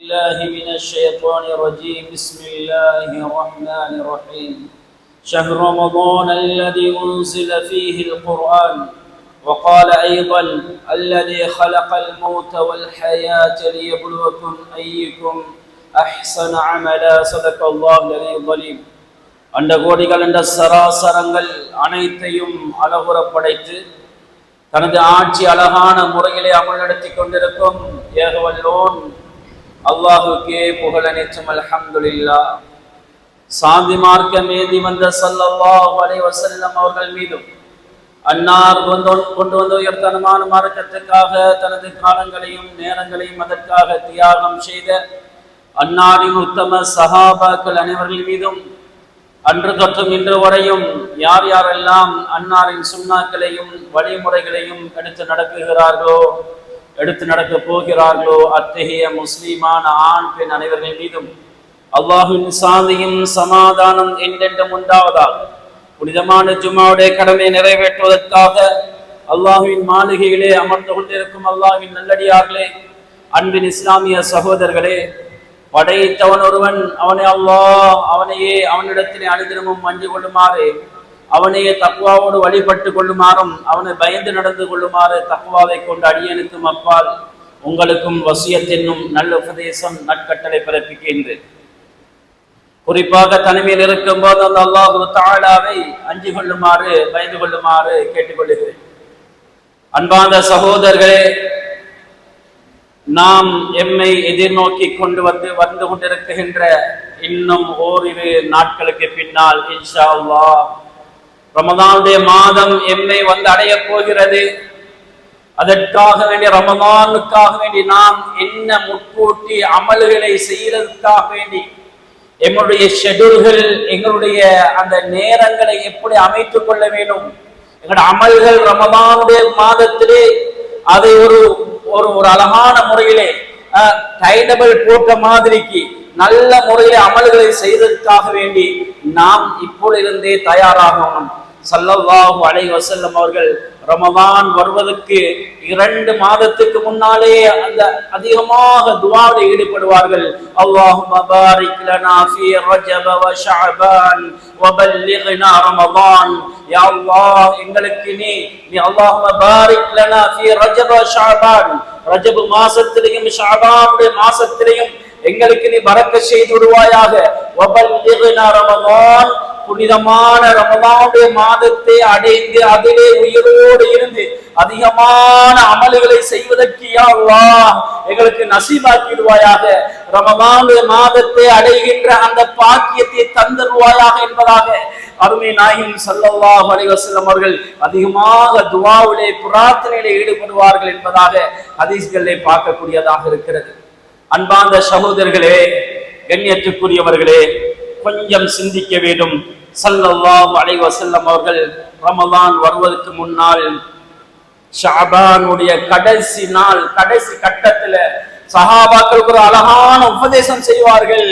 الله من الشيطان الرجيم. بسم الله الرحمن الرحيم. شهر رمضان الذي أنزل فيه القرآن. وقال أيضا الذي خلق الموت والحياة ليبلوكم أيكم أحسن عملا. صدق الله العلي العظيم. அண்ட கோடிகள் என்ற சராசரங்கள் அனைத்தையும் அழகுற படைத்து தனது ஆட்சி அழகான முறையிலே அமல் நடத்தி கொண்டிருக்கும் ஏகவல்லோன் அல்லாஹுக்கே புகழ் அனைத்தும். அல்ஹம்துலில்லாஹ். சாந்தி மார்க்க மேதி வந்த ஸல்லல்லாஹு அலைஹி வஸல்லம் அவர்கள் மீதும் அன்னார் கொண்டு வந்த உயர்தனமான மார்க்கத்துக்காக தனது காலங்களையும் நேரங்களையும் அதற்காக தியாகம் செய்த அன்னாரின் உத்தம சஹாபாக்கள் அனைவர்கள் மீதும் அன்று தொற்றும் இன்று வரையும் யார் யாரெல்லாம் அன்னாரின் சுன்னாக்களையும் வழிமுறைகளையும் எடுத்து நடக்க போகிறார்களோ அத்தகைய முஸ்லிமான ஆண் பெண் அனைவர்கள் மீதும் அல்லாஹ்வின் சாந்தியும் சமாதானம் என்றென்றும் உண்டாவதாக. புனிதமான ஜும்மாவுடைய கடமையை நிறைவேற்றுவதற்காக அல்லாஹ்வின் மாளிகையிலே அமர்ந்து கொண்டிருக்கும் அல்லாஹ்வின் நல்லடியார்களே, அன்பின் இஸ்லாமிய சகோதரர்களே, படைத்தவன் ஒருவன், அவனை அல்லாஹ் அவனையே அவனிடத்திலே அனுதினமும் அஞ்சு கொள்ளுமாறு, அவனையே தக்வாவோடு வழிபட்டு கொள்ளுமாறும் அவனை பயந்து நடந்து கொள்ளுமாறு தக்வாவை கொண்டு அடியனுக்கும் அப்பால் உங்களுக்கும் வசியத் என்னும் நல்ல உபதேசம் நற்கட்டளை பிறப்பிக்கின்றேன். குறிப்பாக தனிமையில் இருக்கும் போது அந்த அல்லாஹு தஆலாவை அஞ்சு கொள்ளுமாறு பயந்து கொள்ளுமாறு கேட்டுக்கொள்கிறேன். அன்பார்ந்த சகோதரர்களே, நாம் எம்மை எதிர்நோக்கி வந்து கொண்டிருக்கின்ற இன்னும் ஓரிரு நாட்களுக்கு பின்னால் இன்ஷா அல்லாஹ் ரமதானுடைய மாதம் எம்மை வந்து அடைய போகிறது. அதற்காக வேண்டிய ரமதானுக்காக வேண்டி நாம் என்ன முன்கூட்டி அமல்களை செய்யறதுக்காக வேண்டி எங்களுடைய ஷெட்யூல்கள், எங்களுடைய அந்த நேரங்களை எப்படி அமைத்துக் கொள்ள வேண்டும், எங்களுடைய அமல்கள் ரமதானுடைய மாதத்திலே அதை ஒரு அழகான முறையிலே டைடபிள் போட்ட மாதிரிக்கு நல்ல முறையிலே அமல்களை செய்வதற்காக வேண்டி நாம் இப்பொழுதே தயாராகணும். ஸல்லல்லாஹு அலைஹி வஸல்லம் அவர்கள் ரமதான் வருவதற்கு 2 மாதத்துக்கு முன்னாலே அந்த அதிகமாக துஆவில் ஈடுபடுவார்கள். அல்லாஹும்ம பாரிக் லனா ஃபீ ரஜப வ ஷஅபான் வ பல்லிக்னா ரமதான். யா அல்லாஹ், எங்களுக்கு நீ அல்லாஹும்ம பாரிக் லனா ஃபீ ரஜப வ ஷஅபான், ரஜப் மாசத்திலேயும் ஷஅபானுடைய மாசத்திலேயும் எங்களுக்கு நீ பரக்கத் செய்து விடுவாயாக. வ பல்லிக்னா ரமதான், புனிதமான ரமதானுடைய மாதத்தை அடைந்து அதிலே உயிரோடு இருந்து அதிகமான அமல்களை செய்வதற்கு யா அல்லாஹ் எங்களுக்கு நசீபாக்கிடுவாயாக. ரமதானுடைய மாதத்தை அடைகின்ற அந்த பாக்கியத்தை தந்தருவாயாக என்பதாக அருமை நாயகம் ஸல்லல்லாஹு அலைஹி வஸல்லம் அவர்கள் அதிகமாக துஆவிலே பிரார்த்தனையிலே ஈடுபடுவார்கள் என்பதாக ஹதீஸ்களிலே பார்க்கக்கூடியதாக இருக்கிறது. அன்பார்ந்த சகோதரர்களே, கண்ணியத்துக்குரியவர்களே, கொஞ்சம் சிந்திக்க வேண்டும். ஸல்லல்லாஹு அலைஹி வஸல்லம் அவர்கள் ரமதான் வருவதற்கு முன்னால் ஷஅபானுடைய கடைசி நாள், கடைசி கட்டத்துல சஹாபாக்களுக்கு ஒரு அழகான உபதேசம் செய்வார்கள்.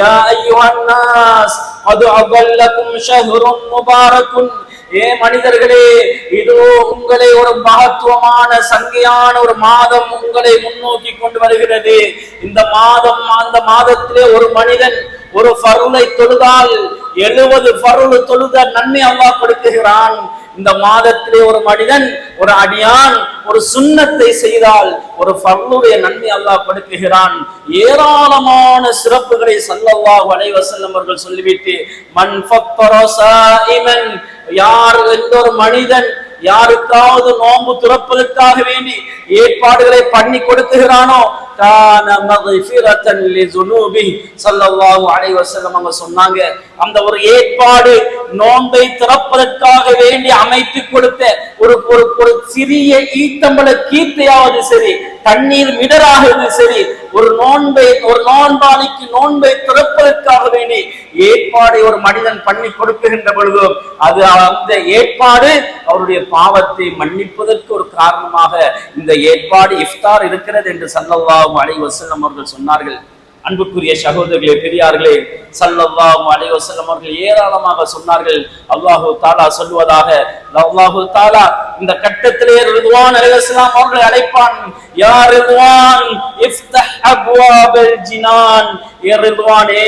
யா அய்யுஹன் நாஸ் கத் அபல்லகும் ஷஹ்ருன் முபாரக்குன், ஏ மனிதர்களே, இதோ உங்களை ஒரு மகத்துவமான சங்கையான ஒரு மாதம் உங்களை முன்னோக்கி கொண்டு வருகிறது. இந்த மாதம், அந்த மாதத்திலே ஒரு மனிதன் ஒரு ஃபர்லை தொழுதால் 70 ஃபர்ல் தொழுத நன்மை அல்லாஹ் கொடுக்குகிறான். இந்த மாதத்திலே ஒரு மனிதன், ஒரு அடியான் ஒரு சுன்னத்தை செய்தால் ஒரு ஃபர்லுடைய நன்மை அல்லாஹ் கொடுக்குகிறான். ஏராளமான சிறப்புகளை ஸல்லல்லாஹு அலைஹி வஸல்லம் அவர்கள் சொல்லிவிட்டு, மன் ஃபத்தர ஸாயிமன், யார் எந்த ஒரு மனிதன் யாருக்காவது நோன்பு துறப்பதற்காக வேண்டி ஏற்பாடுகளை பண்ணி கொடுக்குகிறானோ கான மக்ஃபிரத்தன் லிஸுனூபி. ஸல்லல்லாஹு அலைஹி வஸல்லம் அவங்க சொன்னாங்க, அந்த ஒரு ஏற்பாடு நோன்பை திறப்பதற்காக வேண்டி அமைத்து கொடுத்த ஒரு சிறிய ஈத்தம்பள கீர்த்தையாவது சரி, தண்ணீர் மிடராக சரி, ஒரு நோன்பாளிக்கு நோன்பை திறப்பதற்காக வேண்டி ஏற்பாடை ஒரு மனிதன் பண்ணி கொடுக்கின்ற பொழுது அது அந்த ஏற்பாடு அவருடைய பாவத்தை மன்னிப்பதற்கு ஒரு காரணமாக இந்த ஏற்பாடு இஃப்தார் இருக்கிறது என்று ஸல்லல்லாஹு அலைஹி வஸல்லம் அவர்கள் சொன்னார்கள். அன்புக்குரிய சகோதரர்களே, பெரியார்களே, ஸல்லல்லாஹு அலைஹி வஸல்லம் அவர்கள் ஏராளமாக சொன்னார்கள். அல்லாஹு தஆலா சொல்வதாக, அல்லாஹு தஆலா இந்த கட்டத்திலே ரிதுவான் அலைஹிஸ்ஸலாம் அவர்களை அழைப்பான். யா ரிதுவான் இஃப்தஹ் அப்வாபல் ஜினான், யா ரிதுவானே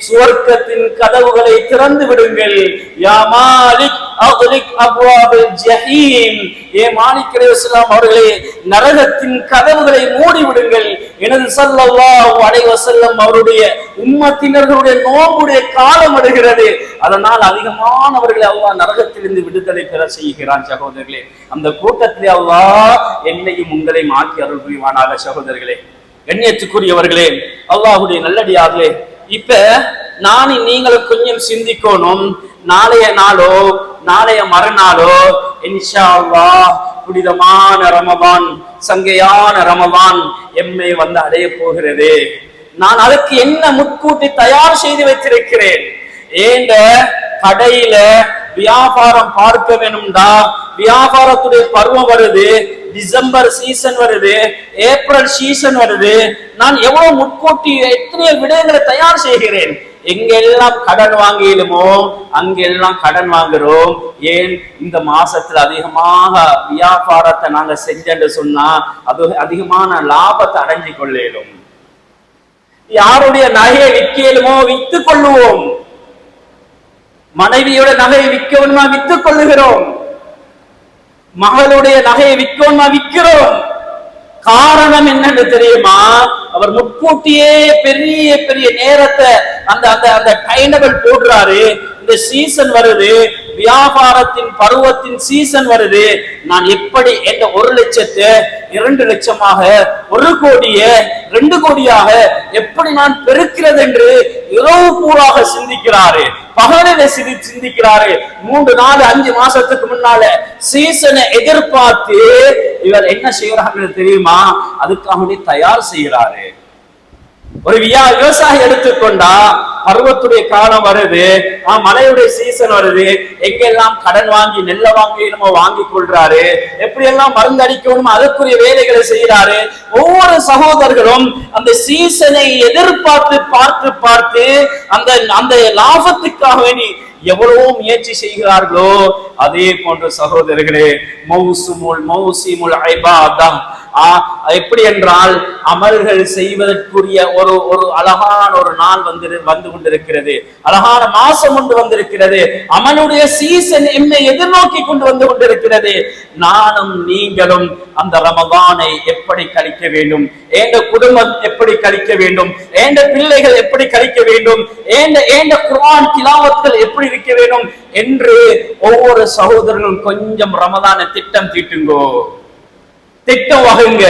சுவர்க்கத்தின் கதவுகளை திறந்து விடுங்கள். யா மாலிக் அக்லிக் அப்வாபல் ஜஹீம், ஏ மாலிக் அலைஹிஸ்ஸலாம் அவர்களே நரகத்தின் கதவுகளை மூடி விடுங்கள். எனது ஸல்லல்லாஹு அலைஹி வஸல்லம் அவருடைய உம்மத்தினர்களுடைய நோம்புடைய காலம் வருகிறது, அதனால் அதிகமானவர்களை அல்லாஹ் நரகத்திலிருந்து விடுதலை பெற செய்கிறான். சகோதரர்களே, அந்த கூட்டத்திலே அல்லாஹ் என்னையும் உங்களையும் ஆக்கி அருள் புரிவானாக. சகோதரர்களே, கண்ணியத்துக்குரியவர்களே, அல்லாஹ்வுடைய நல்லடியார்களே, இப்ப நானும் நீங்களும் கொஞ்சம் சிந்திக்கணும். நாளைய நாளோ நாளைய மறுநாளோ இன்ஷா அல்லாஹ் புனிதமான ரமதான், சங்கையான ரமதான் எம்மை வந்து அடைய போகிறது. நான் அதுக்கு என்ன முன்கூட்டி தயார் செய்து வைத்திருக்கிறேன்? ஏண்ட கடையில வியாபாரம் பார்க்க வேணும்டா, வியாபாரத்துடைய பருவம் வருது, டிசம்பர் சீசன் வருது, ஏப்ரல் சீசன் வருது. நான் எவ்வளவு முன்கூட்டி எத்தனை விடயங்களை தயார் செய்கிறேன். எங்கெல்லாம் கடன் வாங்கிடுமோ அங்கெல்லாம் கடன் வாங்குறோம். ஏன்? இந்த மாசத்துல அதிகமாக வியாபாரத்தை நாங்க செஞ்சு சொன்னா அது அதிகமான லாபத்தை அடைஞ்சு கொள்ளும். யாருடைய நகையை விற்கலுமோ வித்துக் கொள்ளுவோம். மனைவியோட நகையை விற்கணுமா வித்துக் கொள்ளுகிறோம். மகளுடைய நகையை விற்கணுமா விற்கிறோம். காரணம் என்னன்னு தெரியுமா? அவர் முன்கூட்டியே பெரிய பெரிய நேரத்தை அந்த அந்த அந்த டைனபிள் போடுறாரு. இந்த சீசன் வருது, வியாபாரத்தின் பருவத்தின் சீசன் வருது. நான் எப்படி என்ற 1 லட்சத்தை 2 லட்சமாக, 1 கோடியை 2 கோடியாக எப்படி நான் பெருக்கிறது என்று இரவு பூராக சிந்திக்கிறாரு, பகலில சிந்திக்கிறாரு. 3, 4, 5 மாசத்துக்கு முன்னால சீசனை எதிர்பார்த்து இவர் என்ன செய்யறாங்க தெரியுமா? அதுக்காக தயார் செய்யறாரு. ஒரு விவசாயி எடுத்துக்கொண்டா பருவத்துடைய காலம் வருது, மழையுடைய சீசன் வருது, எங்கெல்லாம் கடன் வாங்கி நெல்ல வாங்கி நம்ம வாங்கி கொள்றாரு, எப்படி எல்லாம் மருந்து அடிக்கணும் அதற்குரிய வேலைகளை செய்யறாரு. ஒவ்வொரு சகோதரர்களும் அந்த சீசனை எதிர்பார்த்து பார்த்து பார்த்து அந்த அந்த லாபத்துக்காக வேண்டி எவ்வளவோ முயற்சி செய்கிறார்களோ அதே போன்ற சகோதரர்களே மௌசிமுல் இபாதா, எப்படி என்றால் அமல்கள் செய்வதற்குரிய ஒரு ஒரு அழகான ஒரு நாள் வந்து கொண்டிருக்கிறது, அழகான மாசம் ஒன்று வந்திருக்கிறது, அமலுடைய சீசன் என்னை எதிர்நோக்கி கொண்டு வந்து கொண்டிருக்கிறது. நானும் நீங்களும் அந்த ரமதானை எப்படி கழிக்க வேண்டும், ஏண்ட குடும்பம் எப்படி கழிக்க வேண்டும், ஏண்ட பிள்ளைகள் எப்படி கழிக்க வேண்டும், ஏண்ட குர்ஆன் திலாவத்கள் எப்படி இருக்க வேண்டும் என்று ஒவ்வொரு சகோதரர்களும் கொஞ்சம் ரமதானை திட்டம் தீட்டுங்கோ, திட்டம் வகுங்க.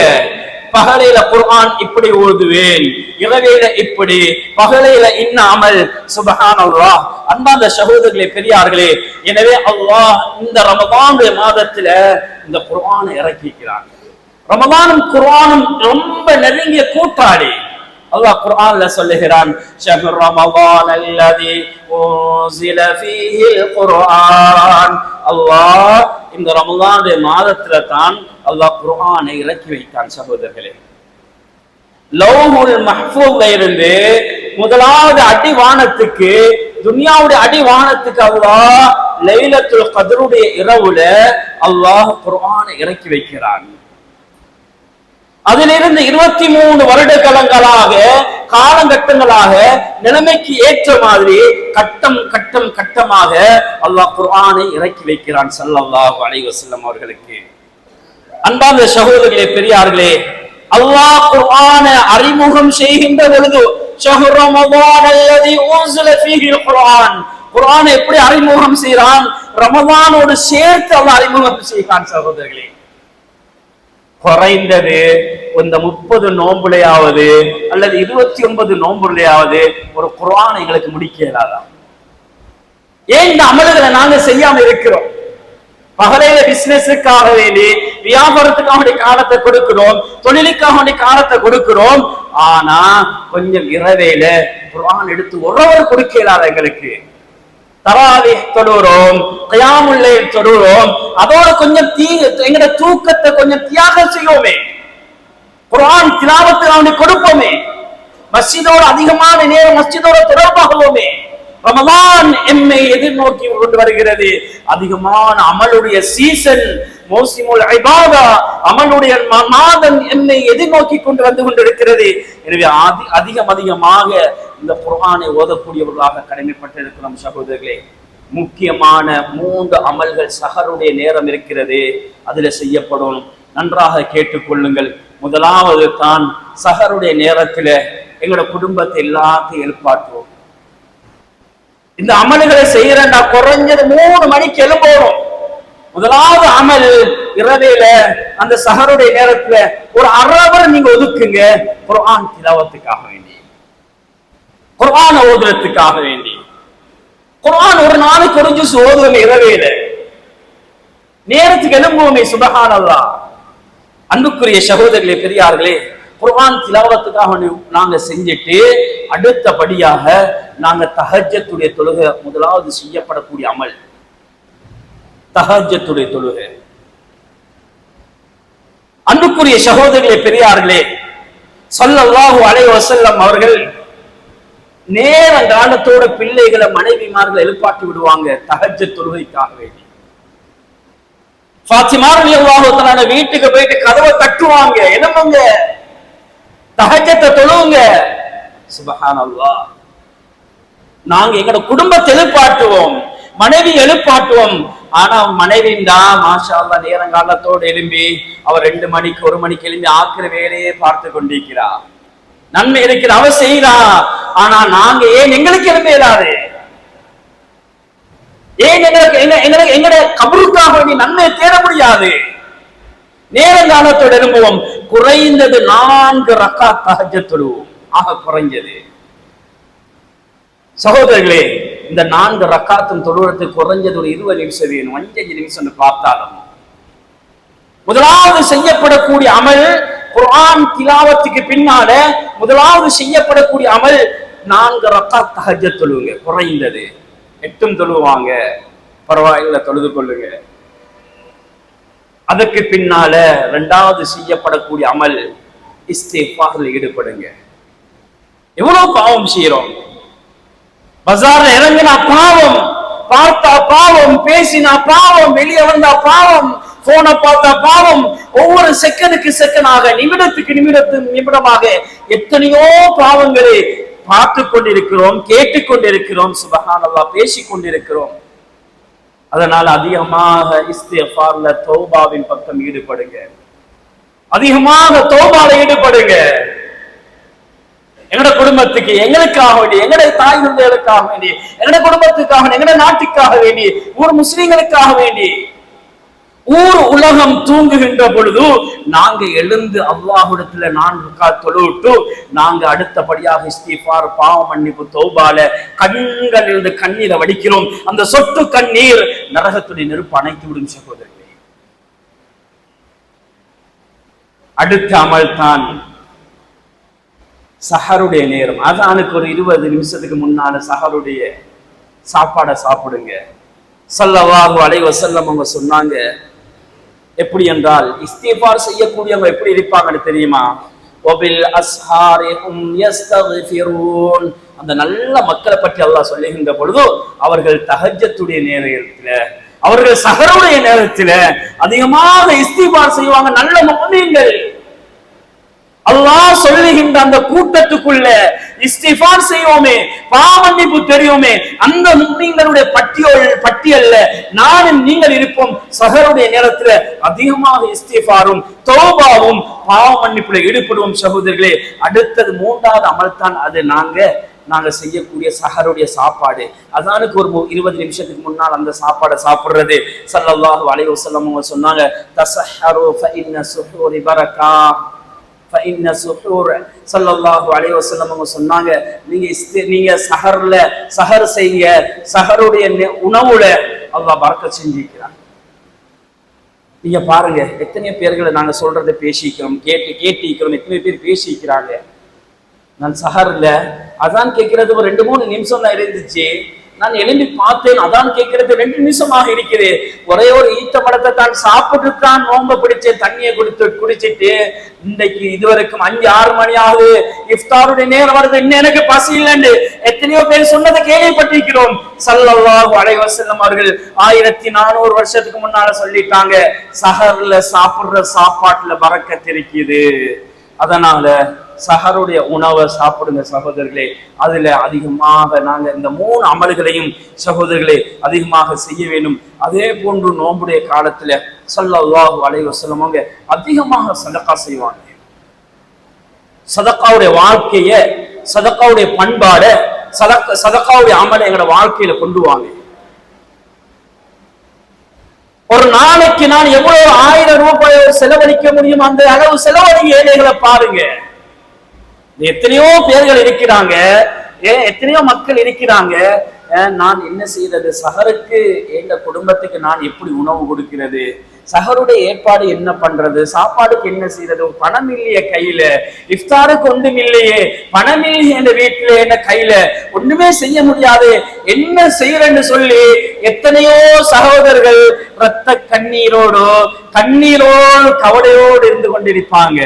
பகலையில குர்ஆன் இப்படி ஓதுவேன், இரவையில இப்படி, பகலையில இன்னமல் சுப்ஹானல்லாஹ். அன்பார்ந்த சகோதரர்களே, பெரியார்களே, எனவே அல்லாஹ் இந்த ரமதானுடைய மாதத்துல இந்த குர்ஆனை இறக்கிக்கிறான். ரமதானும் குர்ஆனும் ரொம்ப நெருங்கிய கூட்டாளி. அல்லாஹ் குர்ஆன்ல சொல்லுகிறான், ஷஹ்ரு ரமதான் அல்லதி உன்ஸில ஃபீஹில் குர்ஆன். அல்லாஹ் இந்த ரமதானுடைய மாதத்துல தான் அல்லாஹ் குர்ஆனை இறக்கி வைத்தான். சகோதரர்களே, லௌஹுல் மஹ்ஃபூஸ்ல இருந்து முதலாவது அடிவானத்துக்கு, துனியாவுடைய அடிவானத்துக்கு அல்லாஹ் லைலத்துல் கத்ருடைய இரவுல அல்லாஹ் குர்ஆனை இறக்கி வைக்கிறான். அதிலிருந்து 23 வருட காலங்களாக காலகட்டங்களாக நிலைமைக்கு ஏற்ற மாதிரி கட்டமாக அல்லாஹ் குர்ஆனை இறக்கி வைக்கிறான் ஸல்லல்லாஹு அலைஹி வஸல்லம் அவர்களுக்கு. அன்பார்ந்த சகோதரர்களே, பெரியார்களே, அல்லாஹ் குர்ஆனை அறிமுகம் செய்கின்ற பொழுது ஷஹ்ரு ரமதான் அல்லதி உன்ஸில ஃபீஹில் குர்ஆன், குர்ஆனை எப்படி அறிமுகம் செய்றான்? ரமதானோடு சேர்த்து அல்லாஹ் அறிமுகம் செய்கிறான். சகோதரர்களே, குறைந்தது இந்த 30 நோன்புலையாவது அல்லது 29 நோன்புலையாவது ஒரு குர்ஆனை எங்களுக்கு முடிக்க இயலாதா? ஏன் இந்த அமல்களை நாங்க செய்யாம இருக்கிறோம்? பகலையில பிசினஸுக்காக வேண்டி, வியாபாரத்துக்காக வேண்டிய காலத்தை கொடுக்கிறோம், தொழிலுக்காக வேண்டிய காலத்தை கொடுக்கிறோம். ஆனா கொஞ்சம் இரவையில குர்ஆன் எடுத்து ஒருவர் கொடுக்க இயலாத எங்களுக்கு. தராவீஹ் தொழுகிறோம், கியாமுல் லைல் தொழுகிறோம், அதோட கொஞ்சம் எங்கட தூக்கத்தை கொஞ்சம் தியாகம் செய்வோமே, குர்ஆன் திலாவத்துக்கு கொடுப்போமே, மஸ்ஜிதோட அதிகமான நேரம் மஸ்ஜிதோட தொடர்பாகுவோமே. ரமதான் எம்மை எதிர்நோக்கி கொண்டு வருகிறது. அதிகமான அமலுடைய சீசன், மௌசிமுல் இபாதா, அமலுடைய மாதம் என்னை எதிர்நோக்கி கொண்டு வந்து கொண்டிருக்கிறது. எனவே அதிகமாக இந்த குர்ஆனை ஓதக்கூடியவர்களாக கடமைப்பட்டிருக்கிறோம் சகோதரர்களே. முக்கியமான 3 அமல்கள் சஹருடைய நேரம் இருக்கிறது, அதுல செய்யப்படும். நன்றாக கேட்டுக்கொள்ளுங்கள். முதலாவது தான் சஹருடைய நேரத்தில் எங்களோட குடும்பத்தை எல்லாத்தையும் எழுப்பாட்டுவோம். இந்த அமல்களை செய்யறா குறைஞ்சது 3 மணிக்கு எழுப்பணும். முதலாவது அமல் இரவையில அந்த சஹருடைய நேரத்துல ஒரு அரை நீங்க ஒதுக்குங்க குர்ஆன் திலாவத்துக்காக வேண்டி, குர்ஆன் ஓதுறதுக்காக வேண்டி. குர்ஆன் ஒரு நாளைக்கு ஒரு ஜுஸ் ஓதுவோமே இரவையில, நேரத்துக்கு எழும்புவோமே. சுப்ஹானல்லாஹ். அன்புக்குரிய சகோதரர்களே, பெரியார்களே, குர்ஆன் திலாவத்துக்காக நாங்க செஞ்சுட்டு அடுத்தபடியாக நாங்க தஹஜ்ஜத்துடைய தொழுகை முதலாவது செய்யப்படக்கூடிய அமல் தஹஜ்ஜத்துடைய தொழுகை. அன்புக்குரிய சகோதரர்களே, பெரியார்களே, ஸல்லல்லாஹு அலைஹி வஸல்லம் அவர்கள் நேரங்காலத்தோட பிள்ளைகளை மனைவிமார்களை எழுப்பாட்டி விடுவாங்க தஹஜ்ஜத் தொழுகைக்காக வேண்டி. ஃபாத்திமா ரலியல்லாஹு தஆலா வீட்டுக்கு போயிட்டு கதவை தட்டுவாங்க, எழும்புங்க தஹஜ்ஜத்தை தொழுவுங்க. சுப்ஹானல்லாஹ். நாங்க எங்களோட குடும்பத்தை எழுப்பாட்டுவோம், மனைவி எழுப்பாட்டுவோம். ஆனா மனைவிண்டா மாஷா அல்லாஹ் நேரங்காலத்தோடு எழும்பி அவர் 2 மணிக்கு 1 மணிக்கு எழும்பி ஆக்கிற வேலையே பார்த்து கொண்டிருக்கிறார். நன்மை இருக்கிற அவ செய்யறா. ஆனா நாங்க ஏன் எங்களுக்கு எழும்ப இயலாது? ஏன் எங்கட கபருக்காக வேண்டி நன்மையை தேட முடியாது? நேரங்காலத்தோடு எழும்புவோம். குறைந்தது 4 ரக்காத் தஹஜ்ஜத் தொழுவோம், ஆக குறைஞ்சது. சகோதரர்களே, இந்த 4 ரக்காத்தும் தொழுவதற்கு குறைஞ்சது ஒரு 20 நிமிஷம் வேணும், 5 நிமிஷம் பார்த்தாலும். முதலாவது செய்யப்படக்கூடிய அமல் குர்ஆன் திலாவத்துக்கு பின்னால முதலாவது செய்யப்படக்கூடிய அமல் 4 ரக்காத் தஹஜ்ஜத் தொழுவுங்க. குறைந்தது 8 தொழுவாங்க, பரவாயில்லை, தொழுது கொள்ளுங்க. அதற்கு பின்னால 2வது செய்யப்படக்கூடிய அமல் இஸ்திக்ஃபார்ல ஈடுபடுங்க. எவ்வளவு பாவம் செய்யறோம். பஜார்ல இறங்கினா பாவம், பார்த்தா பாவம், பேசினா பாவம், வெளியே வந்தா பாவம், போனை பார்த்தா பாவம். ஒவ்வொரு செகண்டுக்கு செகண்டாக, நிமிடத்துக்கு நிமிடமாக எத்தனையோ பாவங்களை பார்த்து கொண்டிருக்கிறோம், கேட்டுக்கொண்டிருக்கிறோம். சுப்ஹானல்லாஹ், பேசிக் கொண்டிருக்கிறோம். அதனால அதிகமாக இஸ்திக்ஃபார்ல தௌபாவின் பக்கம் ஈடுபடுங்க, அதிகமாக தௌபால ஈடுபடுங்க. எங்கட குடும்பத்துக்கு, எங்களுக்காக வேண்டி, எங்கட தாய் தந்தைகளுக்காக வேண்டி, எங்கட குடும்பத்துக்காக, எங்கட நாட்டுக்காக வேண்டி, ஊர் முஸ்லிம்களுக்காக வேண்டி. ஊர் உலகம் தூங்குகின்ற பொழுது நாங்க எழுந்து அல்லாஹ்விடத்துல 4 ரக்காத் தொழுவிட்டு நாங்க அடுத்தபடியாக இஸ்திக்ஃபார், பாவ மன்னிப்பு, தௌபால கண்களிலிருந்து கண்ணீரை வடிக்கிறோம். அந்த சொட்டு கண்ணீர் நரகத்துடைய நெருப்பு அணைத்து விடும் சகோதரர்களே. அடுத்த அமல் தான் சஹருடைய நேரம். அதானுக்கு ஒரு 20 நிமிஷத்துக்கு முன்னால சஹருடைய சாப்பாடை சாப்பிடுங்க. ஸல்லல்லாஹு அலைஹி வஸல்லம் அவங்க சொன்னாங்க, எப்படி என்றால் இஸ்திக்ஃபார் செய்யக்கூடியவங்க எப்படி இருப்பாங்கன்னு தெரியுமா? வபில் அஸ்ஹாரிஹும் யஸ்தக்ஃபிரூன். அந்த நல்ல மக்களை பற்றி அல்லாஹ் சொல்லுகின்ற பொழுது அவர்கள் தஹஜ்ஜத்துடைய நேரத்துல, அவர்கள் சஹருடைய நேரத்துல அதிகமாக இஸ்திக்ஃபார் செய்வாங்க. நல்ல முஃமின்கள். அல்லாஹ் சொல்லுகின்ற அந்த கூட்டத்துக்குள்ள இஸ்திக்ஃபார் செய்வோமே, பாவமன்னிப்பு தெரியுமே, அந்த முஃமின்களுடைய பட்டியல்ல நானும் நீங்கள் இருப்போம். சஹருடைய நேரத்துல அதிகமாக இஸ்திக்ஃபாரும் தௌபாவும் பாவ மன்னிப்புல ஈடுபடுவோம் சகோதரர்களே. அடுத்தது 3வது அமல் தான் அது நாங்க செய்யக்கூடிய சஹருடைய சாப்பாடு. அதானுக்கு ஒரு 20 நிமிஷத்துக்கு முன்னால் அந்த சாப்பாடை சாப்பிடுறது. ஸல்லல்லாஹு அலைஹி வஸல்லம் அவங்க சொன்னாங்க, தஸஹரு ஃபஇன்ன ஸுஹூரி பரக்கா ஃபஇன்ன ஸுஹூர். ஸல்லல்லாஹு அலைஹி வஸல்லம் அவங்க சொன்னாங்க, நீங்க சஹர் செய்யுங்க, சஹருடைய உணவுல அல்லாஹ் பரக்கத் செஞ்சிருக்கிறான். நீங்க பாருங்க, எத்தனை பேர்களை நாங்க சொல்றதை பேசிக்கிறோம், கேட்டிக்கிறோம், எத்தனை பேர் பேசிக்கிறாங்க. நான் சஹர்ல அதான் கேட்கறது ஒரு 2-3 நிமிஷம் தான் இருந்துச்சு. நான் எழும்பி பார்த்தேன், அதான் கேட்கிறது 2 நிமிஷமாக இருக்குது. ஒரே ஒரு ஈத்த பழத்தை தான் சாப்பிட்டு தான் நோம்ப பிடிச்சேன், தண்ணியை குடிச்சிட்டு. இன்றைக்கு இதுவரைக்கும் 5-6 மணி ஆகுது, இஃப்தாருடைய நேரம் வருது, இன்னும் எனக்கு பசி இல்லைன்னு எத்தனையோ பேர் சொன்னதை கேள்விப்பட்டிருக்கிறோம். ஸல்லல்லாஹு அலைஹி வஸல்லம் அவர்கள் 1400 வருஷத்துக்கு முன்னால சொல்லிட்டாங்க, சஹர்ல சாப்பிடுற சாப்பாட்டுல பரக்கத் இருக்குது. அதனால சஹருடைய உணவை சாப்பிடுங்க சகோதரர்களே. அதுல அதிகமாக நாங்க இந்த 3 அமல்களையும் சகோதரர்களே அதிகமாக செய்ய வேண்டும். அதே போன்று நோன்புடைய காலத்துல ஸல்லல்லாஹு அலைஹி வஸல்லம் அவங்க அதிகமாக சதகா செய்வாங்க. சதகாவுடைய வாழ்க்கைய, சதகாவுடைய பண்பாட, சதகாவுடைய அமலை எங்களோட வாழ்க்கையில கொண்டு வாங்க. ஒரு நாளைக்கு நான் எவ்வளவு 1000 ரூபாயை செலவழிக்க முடியும், அந்த அளவு செலவழிக்க ஏழைகளை பாருங்க. எத்தனையோ பேர்கள் இருக்கிறாங்க, எத்தனையோ மக்கள் இருக்கிறாங்க. நான் என்ன செய்யறது, சஹருக்கு எங்க குடும்பத்துக்கு நான் எப்படி உணவு கொடுக்கிறது, சஹருடைய ஏற்பாடு என்ன பண்றது, சாப்பாடுக்கு என்ன செய்யறது, பணம் இல்லையே கையில, இஃப்தாருக்கு ஒன்றும் இல்லையே, பணம் இல்லையே என்ற வீட்டுல என்ன கையில, ஒண்ணுமே செய்ய முடியாது, என்ன செய்யறேன்னு சொல்லி எத்தனையோ சகோதரர்கள் இரத்த கண்ணீரோடு கவலையோடு இருந்து கொண்டிருப்பாங்க.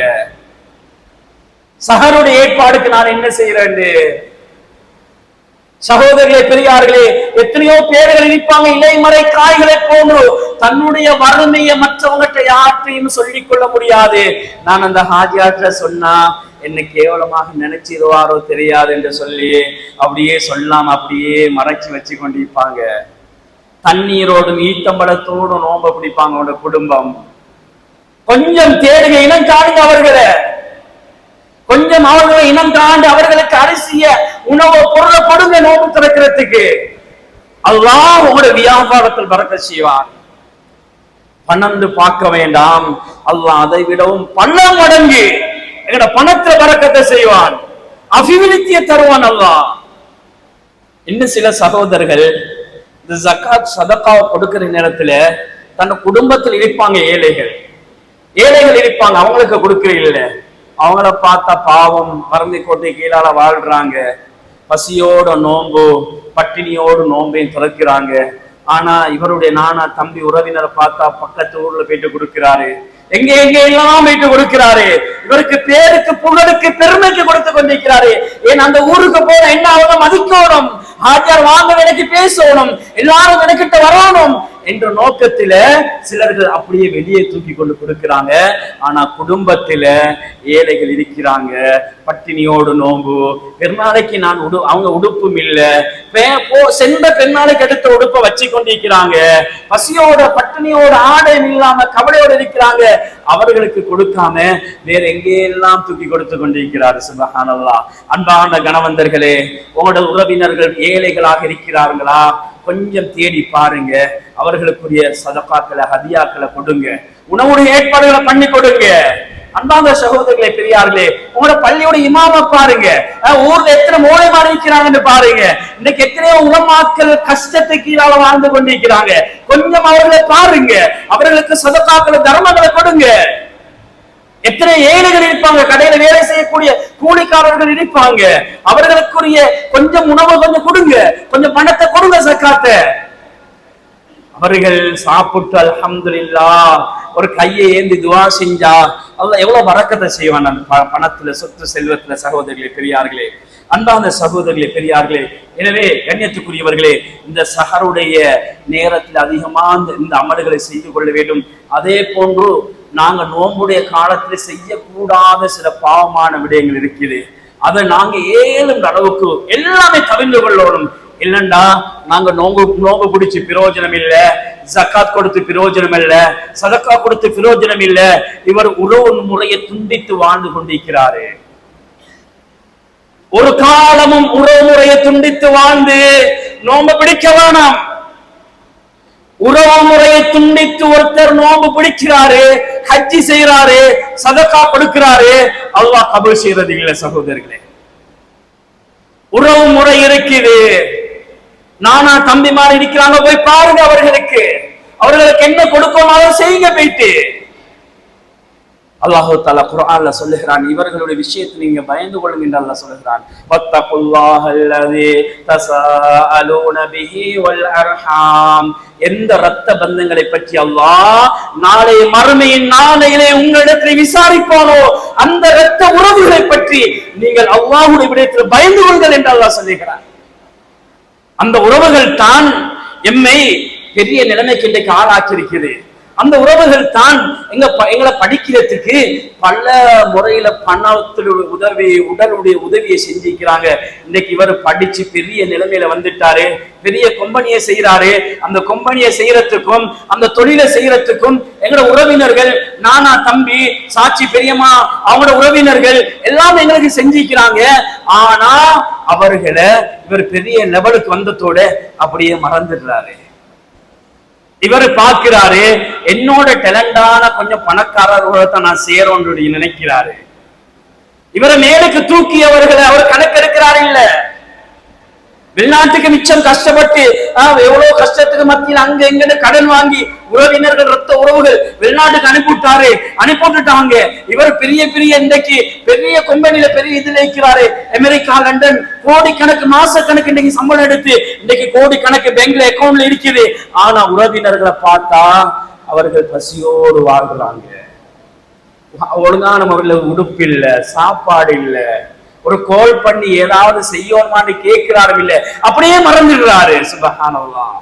சஹருடைய ஏற்பாடுக்கு நான் என்ன செய்யறேன். சகோதரர்களே, பெரியார்களே, எத்தனையோ பேர்கள் இருப்பாங்க, இலைமறை காய்களை போன்று தன்னுடைய வறுமையை மற்றவங்கிட்ட யார்ட்டையும் சொல்லிக் கொள்ள முடியாது. நான் அந்த ஹாஜியாற்ற சொன்னா என்ன கேவலமாக நினைச்சிருவாரோ தெரியாது என்று சொல்லி அப்படியே சொல்லாம அப்படியே மறைச்சு வச்சு கொண்டிருப்பாங்க. தண்ணீரோடும் ஈட்டம்பழத்தோடும் நோம்ப பிடிப்பாங்க அவனோட குடும்பம். கொஞ்சம் தேடுங்க, இனம் காணுங்க அவர்களை, கொஞ்சம் அவர்களை இனம் காண்டு அவர்களுக்கு அரிசிய உணவு பொருளை கொடுங்க நோம்பு திறக்கிறதுக்கு. அல்லாஹ் உங்களுடைய வியாபாரத்தில் பரக்கத் செய்வான். பணம் பார்க்க வேண்டாம், அல்லாஹ் அதை விடவும் 10 மடங்கு எங்கட பணத்துல பரக்கத்தை செய்வான், அபிவிருத்தியை தருவான் அல்லாஹ். இன்னும் சில சகோதரர்கள் இந்த ஜகாத் சதகாவை கொடுக்கிற நேரத்துல தன் குடும்பத்தில் இருப்பாங்க, ஏழைகள் இருப்பாங்க, அவங்களுக்கு கொடுக்கிற இல்லை. அவங்கள பார்த்தா பாவம், மறந்து கோட்டை கீழால வாழ்றாங்க, பசியோட நோம்பு பட்டினியோடு நோம்பையும் திறக்கிறாங்க. ஆனா இவருடைய நானா தம்பி உறவினரை பார்த்தா பக்கத்து ஊர்ல போயிட்டு கொடுக்கிறாரு, எங்க எல்லாம் போயிட்டு கொடுக்கிறாரு. இவருக்கு பேருக்கு புகழுக்கு பெருமைக்கு கொடுத்து கொண்டிருக்கிறாரு. ஏன் அந்த ஊருக்கு போன என்ன அவங்க மதிக்கணும், ஆச்சார் வாங்க எனக்கு பேசணும், எல்லாரும் எனக்கிட்ட வரணும் என்ற நோக்கத்தில சிலர்கள் அப்படியே வெளியே தூக்கி கொண்டு கொடுக்கிறாங்க. ஆனா குடும்பத்தில ஏழைகள் இருக்கிறாங்க, பட்டினியோடு நோம்பு, பெருநாளைக்கு நான் அவங்க உடுப்பும் இல்லை, சென்ற பெருநாளைக்கு எடுத்த உடுப்பை வச்சு கொண்டிருக்கிறாங்க, பசியோட பட்டினியோட ஆடை இல்லாம கவலையோடு இருக்கிறாங்க. அவர்களுக்கு கொடுக்காம வேற எங்கெல்லாம் தூக்கி கொடுத்து கொண்டிருக்கிறார். சுப்ஹானல்லாஹ். அன்பான கணவந்தர்களே, உங்களோட உறவினர்கள் ஏழைகளாக இருக்கிறார்களா, கொஞ்சம் தேடி பாருங்க, அவர்களுக்குரிய சதகாக்களை ஹதியாக்களை கொடுங்க, உணவுடைய ஏற்பாடுகளை பண்ணி கொடுங்க. அன்பான சகோதரர்களே, பெரியார்களே, உங்களோட பள்ளியோட இமாம பாருங்க, ஊர்ல எத்தனை மூளைமாரி இருக்கிறாங்கன்னு பாருங்க. இன்னைக்கு எத்தனையோ உலமாக்கள் கஷ்டத்துக்கு கீழால வாழ்ந்து கொண்டிருக்கிறாங்க, கொஞ்சம் அவர்களை பாருங்க, அவர்களுக்கு சதகாக்களை தர்மங்களை கொடுங்க. எத்தனை ஏழைகள் இருப்பாங்க, கடையில வேலை செய்யக்கூடிய கூலிக்காரர்கள் இருப்பாங்க, அவர்களுக்குரிய கொஞ்சம் உணவு கொஞ்சம் கொடுங்க, கொஞ்சம் பணத்தை கொடுங்க, சக்காத்தை. அவர்கள் சாப்பிட்டு அல்ஹம்துலில்லாஹ் ஒரு கையை ஏந்தி துவா செஞ்சா அல்லாஹ் எவ்வளவு பரக்கத்தை செய்வான் அந்த பணத்துல, சொத்து செல்வத்துல. சகோதரர்களே, பெரியார்களே, அன்பான சகோதரர்களே, பெரியார்களே, எனவே கண்ணியத்துக்குரியவர்களே, இந்த சஹருடைய நேரத்தில் அதிகமான இந்த அமல்களை செய்து கொள்ள வேண்டும். அதே போன்று நாங்க நோம்புடைய காலத்துல செய்யக்கூடாத சில பாவமான விடயங்கள் இருக்குது, அதை நாங்க ஏழும் அளவுக்கு எல்லாமே தவிர்த்து கொள்ளணும். இல்லண்டா நாங்க நோம்பு பிடிச்சு பிரயோஜனம் இல்ல, ஜக்காத் கொடுத்து பிரயோஜனம் இல்ல, சதக்கா கொடுத்து பிரயோஜனம் இல்ல. இவர் உறவு முறையை துண்டித்து வாழ்ந்து கொண்டிருக்கிறாரு. ஒரு காலமும் உறவு முறையை துண்டித்து வாழ்ந்து நோம்பு பிடிக்க வேணாம். உறவு முறையை துண்டித்து ஒருத்தர் நோம்பு பிடிக்கிறாரு, ஹஜ்ஜி செய்யறாரு, சதக்கா கொடுக்கிறாரு, அல்லாஹ் கபூல் செய்யறது இல்லை. சகோதரர்களே, உறவு முறை இருக்குது. நானா தம்பிமார் இருக்கிறாங்க, போய் பாருங்க, அவர்களுக்கு என்ன கொடுக்கணும் செய்யுங்க. போயிட்டு அல்லாஹு தஆலா குர்ஆன்ல சொல்லுகிறான், இவர்களுடைய விஷயத்தை நீங்க பயந்து கொள்ளுங்க என்று அல்லாஹ் சொல்லுகிறான். வத்தகுல்லாஹல்லதி தஸாஅலூன பிஹி வல் அர்ஹாம். எந்த இரத்த பந்தங்களை பற்றி அல்லாஹ் நாளை மறுமையின் நாளையிலே உங்களிடத்தில் விசாரிப்பானோ அந்த இரத்த உறவுகளை பற்றி நீங்கள் அல்லாஹ்வுடைய விடயத்தில் பயந்து கொள்ளுங்கள் என்று அல்லாஹ் சொல்லுகிறான். அந்த உறவுகள் தான் எம்மை பெரிய நிலைமைக்கு இன்றைக்கு ஆளாக்கி இருக்கிறது. அந்த உறவுகள் தான் எங்களை படிக்கிறதுக்கு பல முறையில பணத்துடைய உதவி, உடலுடைய உதவியை செஞ்சிருக்கிறாங்க. இன்னைக்கு இவர் படிச்சு பெரிய நிலைமையில வந்துட்டாரு, பெரிய கம்பெனியை செய்யறாரு. அந்த கம்பெனியை செய்யறதுக்கும் அந்த தொழிலை செய்யறதுக்கும் எங்களோட உறவினர்கள், நானா தம்பி, சாட்சி பெரியம்மா, அவங்களோட உறவினர்கள் எல்லாம் எங்களுக்கு செஞ்சிருக்கிறாங்க. ஆனா அவர்களை இவர் பெரிய லெவலுக்கு வந்ததோட அப்படியே மறந்துடுறாரு. இவர் பார்க்கிறாரு, என்னோட டேலண்டான கொஞ்சம் பணக்காரர்களை தான் நான் சேரோன்னு நினைக்கிறாரு. இவரை மேலுக்கு தூக்கியவர்களை அவர் கணக்கெடுக்கிறாரு இல்ல. வெளிநாட்டுக்கு மிச்சம் கஷ்டப்பட்டு எவ்வளவு கஷ்டத்துக்கு மத்தியில் அங்க எங்க கடன் வாங்கி உறவினர்கள், ரத்த உறவுகள் வெளிநாட்டுக்கு அனுப்பிவிட்டுட்டாங்க. இவர் பெரிய பெரிய இன்றைக்கு பெரிய கம்பெனியில பெரிய இதுல இருக்கிறாரு. அமெரிக்கா, லண்டன், கோடிக்கணக்கு மாசக்கணக்கு இன்னைக்கு சம்பளம் எடுத்து இன்னைக்கு கோடிக்கணக்கு பேங்க்ல அக்கௌண்ட்ல இருக்குது. ஆனா உறவினர்களை பார்த்தா அவர்கள் பசியோடு வாழ்றாங்க. ஒழுங்கான முறையில் உடுப்பு இல்ல, சாப்பாடு இல்ல, ஒரு கோல் பண்ணி ஏதாவது செய்யோமான்னு கேட்கிறாரு இல்ல, அப்படியே மறந்துடுறாரு. சுப்ஹானல்லாஹ்.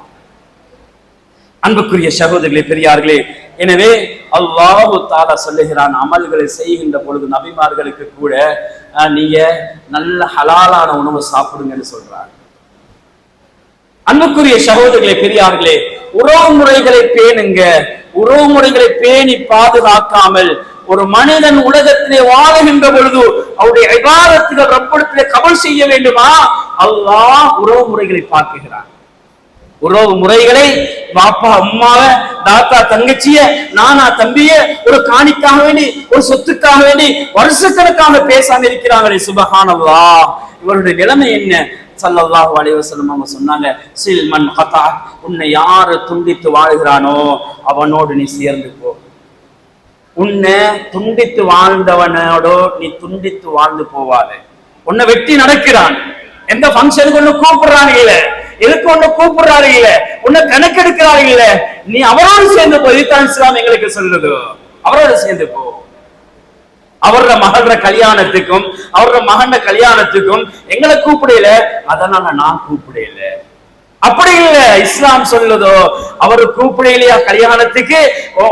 அன்புக்குரிய சகோதரர்களே, பெரியார்களே, எனவே அல்லாஹு தஆலா சொல்லுகிறான், அமல்களை செய்கின்ற பொழுது நபிமார்களுக்கு கூட நீங்க நல்ல ஹலாலான உணவு சாப்பிடுங்கன்னு சொல்றாங்க. அன்புக்குரிய சகோதரர்களே, பெரியார்களே, உறவு முறைகளை பேணுங்க. உறவு முறைகளை பேணி பாதுகாக்காமல் ஒரு மனிதன் உலகத்திலே வாழுகின்ற பொழுது அவருடைய இபாதத்துகள் ரப்பிடத்திலே கபூல் செய்ய வேண்டுமா? அல்லாஹ் உறவு முறைகளை பார்க்கிறான். உறவு முறைகளை பாப்பா அம்மாவ, தாத்தா தங்கச்சிய, நானா தம்பிய ஒரு காணிக்காக வேண்டி, ஒரு சொத்துக்காக வேண்டி வருஷக்கணக்காக பேசாம இருக்கிறாங்களே. சுப்ஹானல்லாஹ். இவருடைய நிலைமை என்ன? ஸல்லல்லாஹு அலைஹி வஸல்லம் அவங்க சொன்னாங்க, சில் மன் கதா, உன்னை யாரு துண்டித்து வாழ்கிறானோ அவனோடு நீ சேர்ந்து போ. உன்னை துண்டித்து வாழ்ந்தவனோடோ நீ துண்டித்து வாழ்ந்து போவாது. உன்னை வெட்டி நடக்கிறான், எந்த பங்கனுக்கு ஒண்ணு கூப்பிடுறாங்க இல்ல, எதுக்கு ஒண்ணு கூப்பிடுறாரு இல்ல, உன்னை கணக்கெடுக்கிறாரு இல்ல, நீ அவரோடு சேர்ந்து போ. இதுதான் இஸ்லாம் எங்களுக்கு சொல்லுது. அவரோடு சேர்ந்து போ. அவரோட மகள கல்யாணத்துக்கும் அவரோட மகன கல்யாணத்துக்கும் எங்களை கூப்பிடல, அதனால நான் கூப்பிடல. அப்படி இல்ல. இஸ்லாம் சொல்லுதோ, அவரு கூப்பிடலையா கல்யாணத்துக்கு,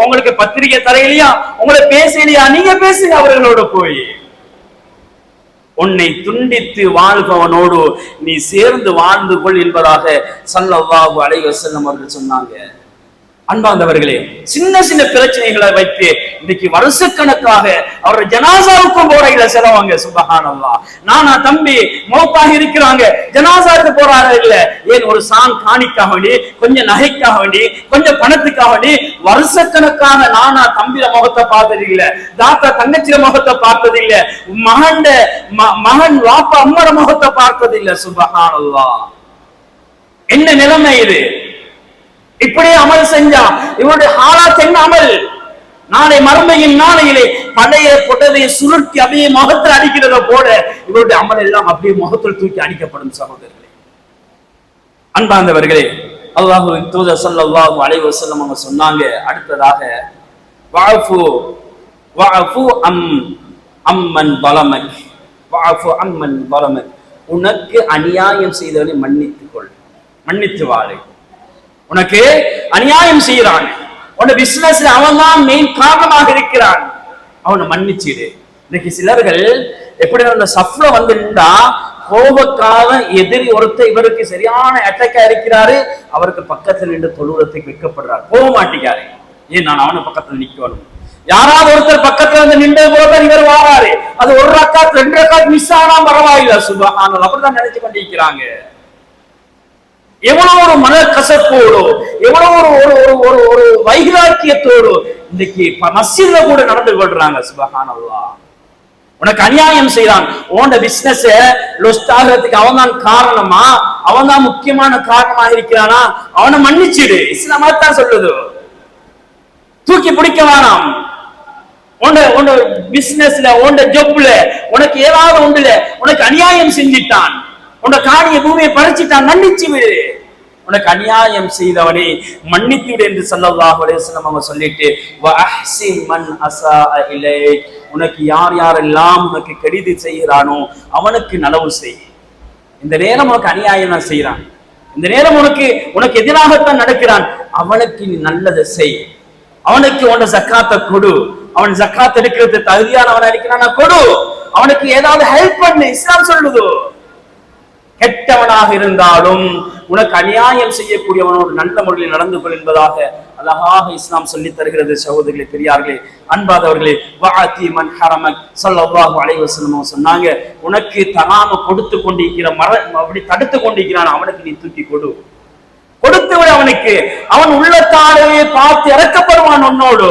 உங்களுக்கு பத்திரிகை தரையிலையா, உங்களை பேசலையா, நீங்க பேசுங்க அவர்களோட போய். உன்னை துண்டித்து வாழ்பவனோடு நீ சேர்ந்து வாழ்ந்து கொள் என்பதாக ஸல்லல்லாஹு அலைஹி வஸல்லம் அவர்கள் சொன்னாங்க. அன்பார்ந்தவர்களே, சின்ன சின்ன பிரச்சனைகளை வைத்து இன்னைக்கு வருஷக்கணக்காக அவரோட ஜனாசாவுக்கும் போறையில செலவாங்க. சுப்ஹானல்லாஹ். நானா தம்பி மௌத்தாக இருக்கிறாங்க, ஜனாசாவுக்கு போறாரு இல்ல. ஏன்? ஒரு சான் காணிக்காக வேண்டி, கொஞ்சம் நகைக்காக வேண்டி, கொஞ்சம் பணத்துக்காக வேண்டி வருஷக்கணக்காக நானா தம்பிர முகத்தை பார்த்தது இல்ல, தாத்தா தங்கச்சிர முகத்தை பார்த்தது இல்ல, மகன் வாப்பா அம்மர முகத்தை பார்த்தது இல்ல. சுப்ஹானல்லாஹ். என்ன நிலைமை இது? இப்படியே அமல் செஞ்சா இவருடைய ஹாலாத் என்ன அமல்? நாளை மறுமையின் நாளையிலே பழைய புடவையை சுருட்டி அப்படியே முகத்தில் அடிக்கிறத போல இவருடைய அமல் எல்லாம் அப்படியே முகத்தில் தூக்கி அடிக்கப்படும். சகோதரர்களே, அன்பார்ந்தவர்களே, அல்லாஹ்வின் தூதர் ஸல்லல்லாஹு அலைஹி வஸல்லம் அவங்க சொன்னாங்க, அடுத்ததாக வஅஃபு வஅஃபு அம்மன் ظلمك வஅஃபு அம்மன் ظلمك, உனக்கு அநியாயம் செய்தவனை மன்னித்துக்கொள், மன்னித்து வாழு. உனக்கு அநியாயம் செய்யறான், உன் பிசினஸ்ல அவன் தான் மெயின் காரணமாக இருக்கிறான், அவனை மன்னிச்சிடு. இன்னைக்கு சிலர்கள் எப்படி அந்த சஃப்ல வந்து நின்றா கோபக்காக எதிரி ஒருத்தர் இவருக்கு சரியான அட்டாக்கா இருக்கிறாரு, அவருக்கு பக்கத்தில் நின்று தொழுவத்துக்கு வைக்கப்படுறாரு, போக மாட்டேங்காரு. ஏன்? நான் அவனை பக்கத்துல நிக்கணும். யாராவது ஒருத்தர் பக்கத்துல வந்து நின்று போதான் இவர் வாராரு, அது ஒரு ரக்காத் 2 ரக்காத் மிஸ் ஆனா பரவாயில்ல. சுப்ஹானல்லாஹ். அப்படிதான் நினைச்சு கொண்டிருக்கிறாங்க. எவ்வளவு ஒரு மன கசப்போடு, எவ்வளவு ஒரு ஒரு வைராக்கியத்தோடு இன்னைக்கு மஸ்ஜித்ல கூட நடந்து கொள்றாங்க. சுப்ஹானல்லாஹ். உனக்கு அநியாயம் செய்யறான், உன்னோட பிசினஸ் லொஸ்ட் ஆகிறதுக்கு அவன் தான் காரணமா, அவன் தான் முக்கியமான காரணமாக இருக்கிறானா, அவனை மன்னிச்சிடு. இஸ்லாம் தான் சொல்லுது, தூக்கி பிடிக்க வேணாம். உன்னோட பிசினஸ்ல உன்னோட ஜொப்ல உனக்கு ஏதாவது ஒன்றுல உனக்கு அநியாயம் செஞ்சிட்டான், உன்னோட காணிய பூமியை பறிச்சிட்டான், மன்னிச்சு விடு. உனக்கு அநியாயம் செய்தவனை மன்னித்து விடு என்று ஸல்லல்லாஹு அலைஹி வஸல்லம் அவங்க சொல்லிட்டு வஅஹ்சின் மன் அஸாஅ இலைக், உனக்கு யார் யாரெல்லாம் உனக்கு கெடுதி செய்கிறானோ அவனுக்கு நலவு செய். இந்த நேரம் உனக்கு அநியாயம் தான் செய்யறான், இந்த நேரம் உனக்கு எதிராகத்தான் நடக்கிறான், அவனுக்கு நீ நல்லதை செய். அவனுக்கு உன்னை ஜக்காத்தை கொடு, அவன் ஜக்காத் எடுக்கிறது தகுதியானவன் இருக்கிறான் கொடு, அவனுக்கு ஏதாவது ஹெல்ப் பண்ணு. இஸ்லாம் சொல்லுதோ கெட்டவனாக இருந்தாலும் உனக்கு அநியாயம் செய்யக்கூடியவனோடு நல்ல முறையில் நடந்து கொள் என்பதாக அழகாக இஸ்லாம் சொல்லி தருகிறது. சகோதரர்களே, பெரியார்களே, அன்பாதவர்களே, வஅதி மன் ஹரமக் ஸல்லல்லாஹு அலைஹி வஸல்லம் சொன்னாங்க, உனக்கு தராம கொடுத்து கொண்டிருக்கிற அப்படி தடுத்து கொண்டிருக்கிறான் அவனுக்கு நீ தூக்கி கொடுத்து விட. அவனுக்கு அவன் உள்ளத்தாலே பார்த்து இறக்கப்படுவான் உன்னோடு.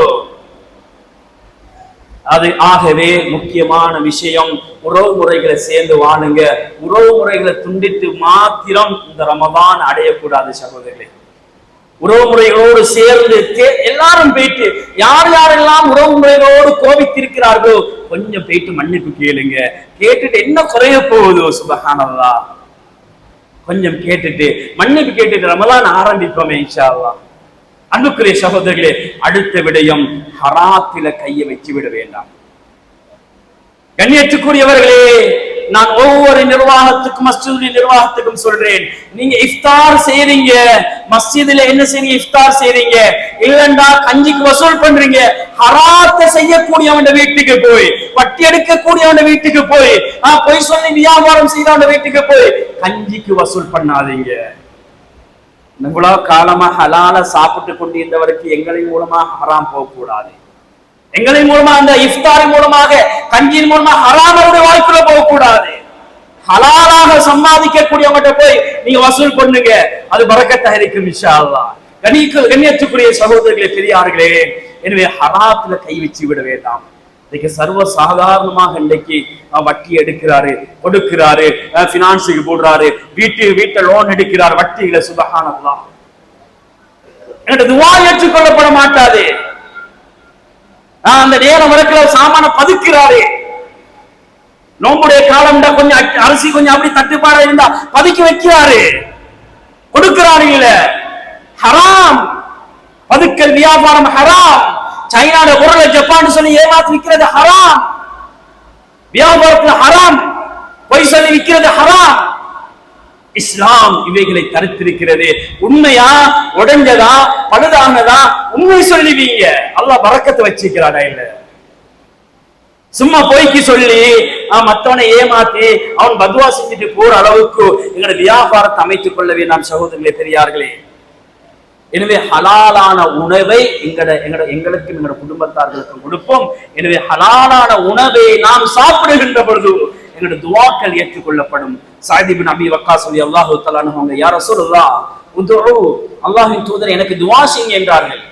அது ஆகவே முக்கியமான விஷயம், உறவு முறைகளை சேர்ந்து வாழுங்க. உறவு முறைகளை துண்டித்து மாத்திரம் இந்த ரமதான் அடையக்கூடாது சகோதரர்களே. உறவு முறைகளோடு சேர்ந்து எல்லாரும் போயிட்டு யார் யாரெல்லாம் உறவு முறைகளோடு கோபித்திருக்கிறார்களோ கொஞ்சம் போயிட்டு மன்னிப்பு கேளுங்க. கேட்டுட்டு என்ன குறைய போகுதோ சுப்ஹானல்லாஹ், கொஞ்சம் கேட்டுட்டு மன்னிப்பு கேட்டுட்டு ரமதான் ஆரம்பிப்போமே இன்ஷா அல்லாஹ். அன்புக்குரிய சகோதரர்களே, அடுத்த விடயம் ஹராத்தில கையை வச்சு விட வேண்டாம். கண்ணியத்துக்குரியவர்களே, நான் ஒவ்வொரு நிர்வாகத்துக்கும் மஸ்ஜிதுடைய நிர்வாகத்துக்கும் சொல்றேன், நீங்க இஃப்தார் செய்றீங்க, மஸ்ஜிதுல என்ன செய்றீங்க? இஃப்தார் செய்றீங்க, இல்லண்டா கஞ்சிக்கு வசூல் பண்றீங்க. ஹராத்த செய்யக்கூடியவன் வீட்டுக்கு போய், வட்டி எடுக்கக்கூடியவன் வீட்டுக்கு போய், பொய் சொல்லி வியாபாரம் செய்தவன் வீட்டுக்கு போய் கஞ்சிக்கு வசூல் பண்ணாதீங்க. இவ்வளவு காலமா ஹலால சாப்பிட்டு கொண்டிருந்தவருக்கு எங்களின் மூலமாக ஹராம் போகக்கூடாது. எங்களின் மூலமா அந்த இஃப்தாரின் மூலமாக கஞ்சியின் மூலமா ஹராமோட வாய்ப்புல போகக்கூடாது. ஹலாலாக சம்பாதிக்கக்கூடியவங்கிட்ட போய் நீங்க வசூல் பண்ணுங்க, அது பரக்கத்தாக இருக்கும் இன்ஷா அல்லாஹ். கண்ணியத்துக்குரிய சகோதரர்களே, பெரியார்களே, எனவே ஹராத்துல கை வச்சு விட வேண்டாம். இன்னைக்கு சர்வ சாதாரணமாக இன்றைக்கு வட்டி எடுக்கிறாரு, கொடுக்கிறாரு, பினான்ஸுக்கு போடுறாரு, வீட்டை லோன் எடுக்கிறார் வட்டியில. சுப்ஹானல்லாஹ், என்னோட துஆ ஏற்றுக்கொள்ளப்பட மாட்டாது. அந்த நேரம் வரைக்கும் சாமான பதுக்கிறாரு. நோம்புடைய காலம் கொஞ்சம் அரிசி கொஞ்சம் அப்படி தட்டுப்பாடு இருந்தா பதுக்கி வைக்கிறாரு, கொடுக்கிறாரு. இல்ல, ஹராம். பதுக்கல் வியாபாரம் ஹராம். சைனால பொருளை ஜப்பான் சொல்லி ஏமாத்தி விற்கிறது ஹராம். வியாபாரத்துல ஹராம். பொய் சொல்லி விற்கிறது ஹராம். இஸ்லாம் இவைகளை தடுத்திருக்கிறது. உண்மையா உடைஞ்சதா பழுதானதா உண்மை சொல்லுவீங்க, அல்லாஹ் பரக்கத்தை வச்சிருக்கிறாடா. இல்ல சும்மா பொய்க்கு சொல்லி மத்தவனை ஏமாத்தி அவன் பத்வா செஞ்சுட்டு போற அளவுக்கு எங்களோட வியாபாரத்தை அமைத்துக் கொள்ள வேண்டாம் சகோதரர்களே, பெரியார்களே. எனவே ஹலாலான உணவை எங்களுக்கும் எங்களோட குடும்பத்தார்களுக்கும் கொடுப்போம். எனவே ஹலாலான உணவை நாம் சாப்பிடுகின்ற பொழுது எங்களுடைய துஆக்கள் ஏற்றுக்கொள்ளப்படும். சஅத் இப்னு அபீ வக்காஸ் ரலியல்லாஹு தஆலா அன்ஹு யா ரசூலுல்லாஹ் உதுஉ, அல்லாஹ்வின் தூதர் எனக்கு துஆ செய்யுங்க என்றார்கள்.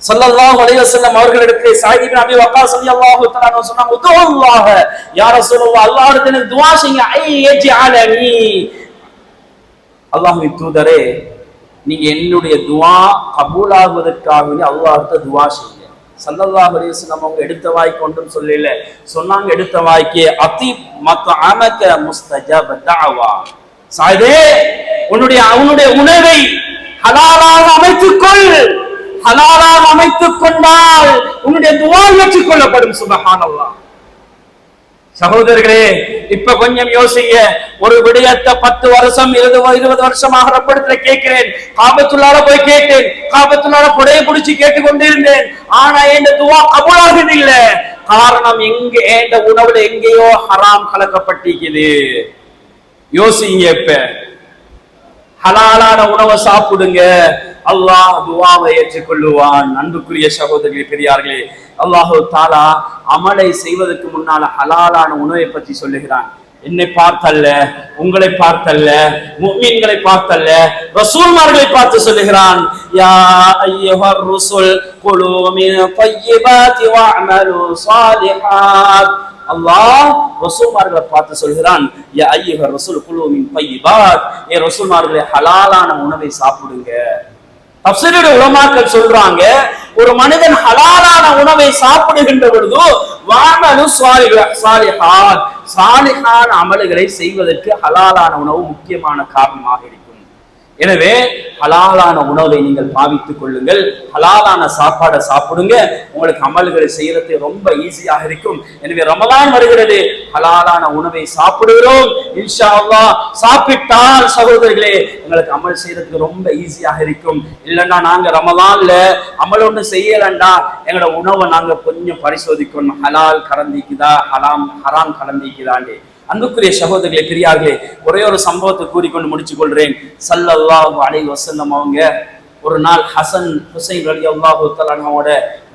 ஸல்லல்லாஹு அலைஹி வஸல்லம் அவர்களிடத்திலே சஅத் இப்னு அபீ வக்காஸ் ரலியல்லாஹு தஆலா அன்ஹு சொன்னாங்க, உதுஉ அல்லாஹ், யா ரசூலுல்லாஹ் அல்லாஹ்விடத்தில் எனக்கு துஆ செய்யுங்க. ஐயஜஅலனி, அல்லாஹ்வின் தூதரே நீங்க என்னுடைய துஆ கபூலாகுவதற்காக அல்லாஹ்விட்ட துஆ செய்யுங்க. ஸல்லல்லாஹு அலைஹி வஸல்லம் அவங்க எடுத்த வாய் கொண்டும் சொல்லல, சொன்னாங்க எடுத்த வாய்க்கு அத்தீப் மத்அமக முஸ்தஜாப தஅவா, சஅதே உன்னுடைய உணவை ஹலாலாக அமைத்துக்கொள். ஹலாலாக அமைத்துக் கொண்டால் உன்னுடைய துஆ ஏற்றுக்கொள்ளப்படும். சுப்ஹானல்லாஹ். சகோதரர்களே, இப்ப கொஞ்சம் யோசிங்க. ஒரு விடயத்தை 10 வருஷம் 20 வருஷமாக ரப்படத்துல கேட்கிறேன், காபத்துள்ளால போய் கேட்டேன், காபத்துள்ளால புடைய பிடிச்சு கேட்டுக்கொண்டிருந்தேன், ஆனா என் துஆ கபூலாகுது இல்ல. காரணம் எங்க ஏண்ட உணவுல எங்கேயோ ஹராம் கலக்கப்பட்டிருக்குது. யோசிங்க. இப்ப ஹலாலான உணவை சாப்பிடுங்க, அல்லாஹ் துஆவை ஏற்றுக்கொள்ளுவான். அன்புக்குரிய சகோதரர்களே, பெரியார்களே, அல்லாஹு தஆலா அமலை செய்வதற்கு முன்னால ஹலாலான உணவை பற்றி சொல்லுகிறான். என்னை பார்த்தல்ல, உங்களை பார்த்தல்ல, முஃமின்களை பார்த்தல்ல, ரசூல்மார்களை பார்த்து சொல்லுகிறான். யா அய்யுஹர் ருசுல் குலூ மின் தய்யிபாத்தி வஅமலு ஸாலிஹாத். அல்லாஹ் ரசூல்மார்களை பார்த்து சொல்கிறான், யா அய்யுஹர் ருசுல் குலூ மின் தய்யிபாத், ஏ ரசூல்மார்களே ஹலாலான உணவை சாப்பிடுங்க. தஃசீருடைய உலமாக்கள் சொல்றாங்க, ஒரு மனிதன் ஹலாலான உணவை சாப்பிடுகின்ற பொழுது வாமலு சாலிஹான் அமல்களை செய்வதற்கு ஹலாலான உணவு முக்கியமான காரணமாக இருக்கும். எனவே ஹலாலான உணவை நீங்கள் பாவித்துக் கொள்ளுங்கள், ஹலாலான சாப்பாடை சாப்பிடுங்க, உங்களுக்கு அமல்களை செய்யறது ரொம்ப ஈஸியாக இருக்கும். எனவே ரமலான் வருகிறது, ஹலாலான உணவை சாப்பிடுகிறோம், இன்ஷா அல்லாஹ் சாப்பிட்டால் சகோதரர்களே உங்களுக்கு அமல் செய்யறதுக்கு ரொம்ப ஈஸியாக இருக்கும். இல்லைன்னா நாங்க ரமலான்ல அமல் ஒண்ணு செய்யலண்டா எங்களோட உணவை நாங்க கொஞ்சம் பரிசோதிக்கணும், ஹலால் கலந்திக்குதா ஹராம் கலந்திக்குதாண்டே. அன்புக்குரிய சகோதரர்களே, பெரியார்களே, ஒரே ஒரு சம்பவத்தை கூறிக்கொண்டு முடிச்சுக் கொள்றேன். ஸல்லல்லாஹு அலைஹி வஸல்லம் அவங்க ஒரு நாள் ஹசன் ஹுசைன் ரலியல்லாஹு தஆலா அன்ஹுவோட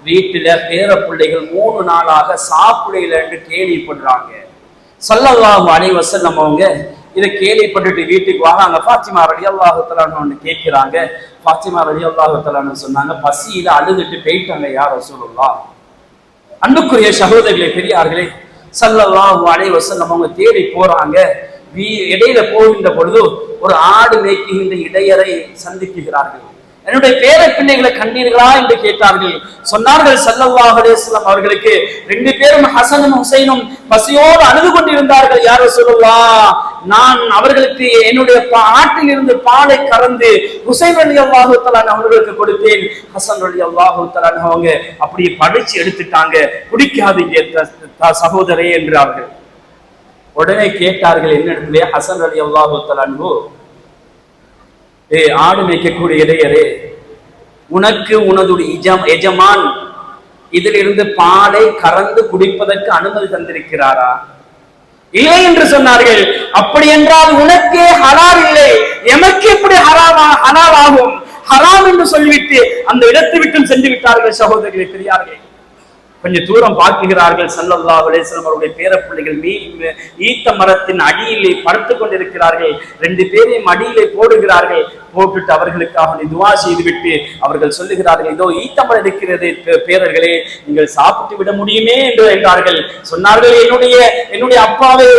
வீட்டுல பேர பிள்ளைகள் 3 நாளாக சாப்பிடல என்று கேள்விப்படுறாங்க. ஸல்லல்லாஹு அலைஹி வஸல்லம் அவங்க இதை கேள்விப்பட்டுட்டு வீட்டுக்கு வராங்க. ஃபாத்திமா ரலியல்லாஹு தஆலா அன்ஹா கேட்கிறாங்க. ஃபாத்திமா ரலியல்லாஹு தஆலா அன்ஹா சொன்னாங்க, பசியில அழுதுட்டு போயிட்டாங்க யா ரசூலுல்லாஹ். அன்புக்குரிய சகோதரர்களே, பெரியார்களே, ஸல்லல்லாஹு அலைஹி வஸல்லம் அவங்க தேடி போறாங்க. இடையில போகின்ற பொழுது ஒரு ஆடு மேய்க்கின்ற இடையரை சந்திக்கிறார்கள். என்னுடைய பேர பிள்ளைகளை கண்டீர்களா என்று கேட்டார்கள். சொன்னார்கள் ஸல்லல்லாஹு அலைஹி வஸல்லம் அவர்களுக்கு 2 பேரும் ஹசனும் ஹுசைனும் பசியோடு அழுது கொண்டிருந்தார்கள். யா ரசூலுல்லாஹ், நான் அவர்களுக்கு என்னுடைய ஆட்டில் இருந்து பாலை கறந்து ஹுசைன் ரலியல்லாஹு தஆலா அவர்களுக்கு கொடுத்தேன். ஹசன் ரலியல்லாஹு தஆலா அவங்க அப்படியே படிச்சு எடுத்துட்டாங்க, குடிக்காதீங்க சகோதரே என்றார்கள். உடனே கேட்டார்கள் என்ன இடத்துல, ஹசன் ரலியல்லாஹு தஆலா ஆடு மேய்க்கக்கூடிய இடையரே, உனக்கு உனதுடைய எஜமான் இதிலிருந்து பாலை கறந்து குடிப்பதற்கு அனுமதி தந்திருக்கிறாரா? இல்லை என்று சொன்னார்கள். அப்படி என்றால் உனக்கே ஹலால் இல்லை, எமக்கு எப்படி ஹலால் ஆகும்? ஹராம் என்று சொல்லிவிட்டு அந்த இடத்தை விட்டு சென்று விட்டார்கள். சகோதரர்களே, பெரியார்களே, கொஞ்சம் தூரம் பார்க்கிறார்கள். ஸல்லல்லாஹு அலைஹி வஸல்லம் அவருடைய பேர பிள்ளைகள் ஈத்த மரத்தின் அடியிலே படுத்துக் கொண்டிருக்கிறார்கள். 2 பேரையும் அடியிலே போடுகிறார்கள். போட்டுட்டு அவர்களுக்காக துஆ செய்துவிட்டு அவர்கள் சொல்லுகிறார்கள், இதோ ஈத்த மரம் இருக்கிறது பேரர்களே, நீங்கள் சாப்பிட்டு விட முடியுமே என்று என்றார்கள். சொன்னார்கள், என்னுடைய அப்பாவே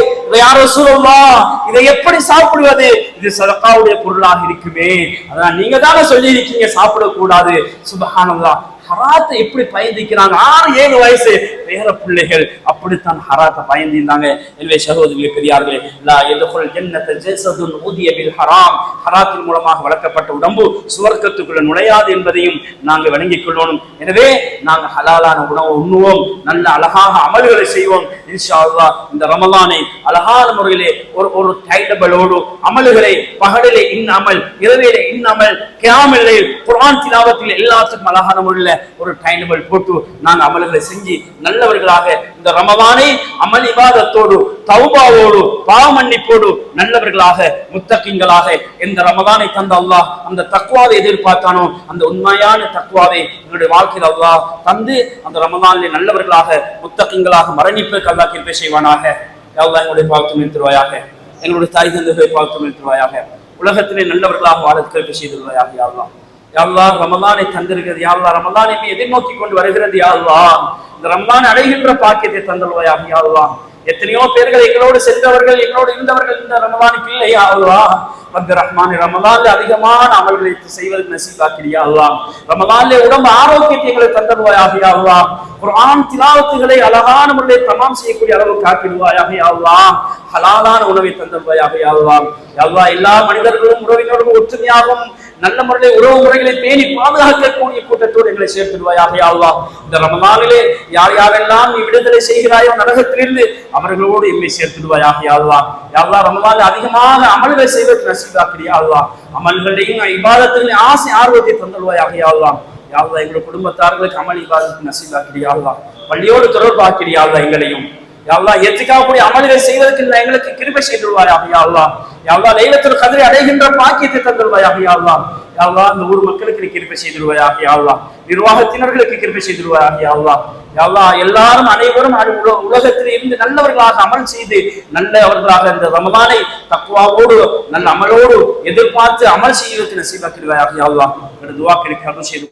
யா ரசூலுல்லாஹ், இதை எப்படி சாப்பிடுவது? இது சதகாவுடைய பொருளாக இருக்குமே, அதான் நீங்க தானே சொல்லி இருக்கீங்க சாப்பிடக்கூடாது. சுப்ஹானல்லாஹ், ஹராத்தை எப்படி பயந்திக்கிறாங்க? 6-7 வயசு பேர பிள்ளைகள் அப்படித்தான் ஹராத்தை பயந்திருந்தாங்க. எனவே சகோதரர்களே, பெரியார்களே, லா யதுகுல் ஜன்னத ஜஸதுன் உதிய பில் ஹராம், ஹராத்தின் மூலமாக வளர்க்கப்பட்ட உடம்பு சுவர்க்கத்துக்குள்ள நுழையாது என்பதையும் நாங்கள் வணங்கிக் கொள்ளணும். எனவே நாங்கள் ஹலாலான உணவு உண்ணுவோம், நல்ல அழகாக அமல்களை செய்வோம். இன்ஷா அல்லாஹ் இந்த ரமலானை அழகான முறையிலே ஒரு டைடபிளோடு அமல்களை பகலிலே அமல், இரவிலே அமல், கியாமிலே குர்ஆன் திலாவத்தில் எல்லாத்துக்கும் அழகான முறையில் ஒரு டைடபிள் போட்டு நாங்கள் அமல்களை செஞ்சு நல்லவர்களாக இந்த ரமலானை அமல் இபாதத்தோடு தௌபாவோடு பாவ மன்னிப்போடு நல்லவர்களாக முத்தகிங்களாக இந்த ரமலானை தந்த அல்லாஹ் அந்த தக்வாவை எதிர்பார்த்தானோ அந்த உண்மையான தக்வாவை எங்களுடைய வாழ்க்கையில் அல்லாஹ் தந்து அந்த ரமலானிலே நல்லவர்களாக முத்தகிங்களாக மரணிப்பதற்கு அல்லாஹ் கிருபை செய்வானாக. யா அல்லாஹ், எங்களுடைய பாவத்தை மன்னித்திருவாயாக, எங்களுடைய தாய் தந்தைகளை பாவத்தை மன்னித்திருவாயாக, உலகத்திலே நல்லவர்களாக வாழ கிருபை செய்திருவாயாக. யா அல்லாஹ், யா அல்லாஹ், ரமலானை தந்திருக்கிறது. யா அல்லாஹ், ரமலானை எதிர்நோக்கி கொண்டு வருகிறது. யா அல்லாஹ், இந்த ரமலான் அடைகின்ற பாக்கியத்தை தந்தருவாயாக. யா அல்லாஹ், எத்தனையோ பேர்கள் எங்களோடு சென்றவர்கள், எங்களோடு இருந்தவர்கள் இந்த ரமலானுக்கு இல்லை. யா அல்லாஹ், ரப்பி ரஹ்மான், ரமலான்ல அதிகமான அமல்களை செய்வதற்கு நசீபாக்கிறியா அல்லாஹ். ரமலான்ல உடம்பு ஆரோக்கியத்தை எங்களை தந்தருவாயாக. யா அல்லாஹ், குர்ஆன் திலாவத்துகளை அழகான முறையில் தமாம் செய்யக்கூடிய அளவு காக்கிடுவாயாக. யா அல்லாஹ், ஹலாலான உணவை தந்தருவாயாக. யா அல்லாஹ், யா அல்லாஹ், எல்லா மனிதர்களும் உறவினர்களும் ஒற்றுமையாகவும் நல்ல முறையில் உறவு முறைகளை பேணி பாதுகாக்கக்கூடிய கூட்டத்தோடு எங்களை சேர்த்துடுவாயாக. யா அல்லாஹ், இந்த ரமலானிலே யார் யாரெல்லாம் நீ விடுதலை செய்கிறாயோ நரகத்திலிருந்து அவர்களோடு எம்மை சேர்த்துடுவாயாக. யா அல்லாஹ், யா அல்லாஹ், ரமலானில் அதிகமாக அமல்களை செய்வதற்கு நசீபாக்கிறியா அல்லாஹ். அமல்களையும் இபாதத்துகளையும் ஆசை ஆர்வத்தை தந்துடுவாயாக. யா அல்லாஹ், யா அல்லாஹ், எங்களுடைய குடும்பத்தார்களுக்கு அமல் இபாதத்துக்கு நசீபாக்கிறியா அல்லாஹ். பள்ளியோடு தொடர்பாக்கிறியா அல்லாஹ். எங்களையும் யா அல்லாஹ் ஏத்துக்காக்கூடிய அமல்களை செய்வதற்கு எங்களுக்கு கிருபை செய்துடுவாயாக. யா அல்லாஹ், யா அல்லாஹ், லைலத்துல் கத்ரை அடைகின்ற பாக்கியத்தை தந்துடுவாயாக. யா அல்லாஹ், யா அல்லாஹ், இந்த ஊர் மக்களுக்கு கிருபை செய்துடுவாயாக. யா அல்லாஹ், நிர்வாகத்தினர்களுக்கு கிருபை செய்துடுவாயாக. யா அல்லாஹ், யா அல்லாஹ், எல்லாரும் அனைவரும் உலகத்தில் இருந்து நல்லவர்களாக அமல் செய்து நல்லவர்களாக இந்த ரமலானை தக்வாவோடு நல்ல அமலோடு எதிர்பார்த்து அமல் செய்வதற்கு நசீபாக்கிடுவாயாக. யா அல்லாஹ், துஆக்களுக்கு அருள் செய்து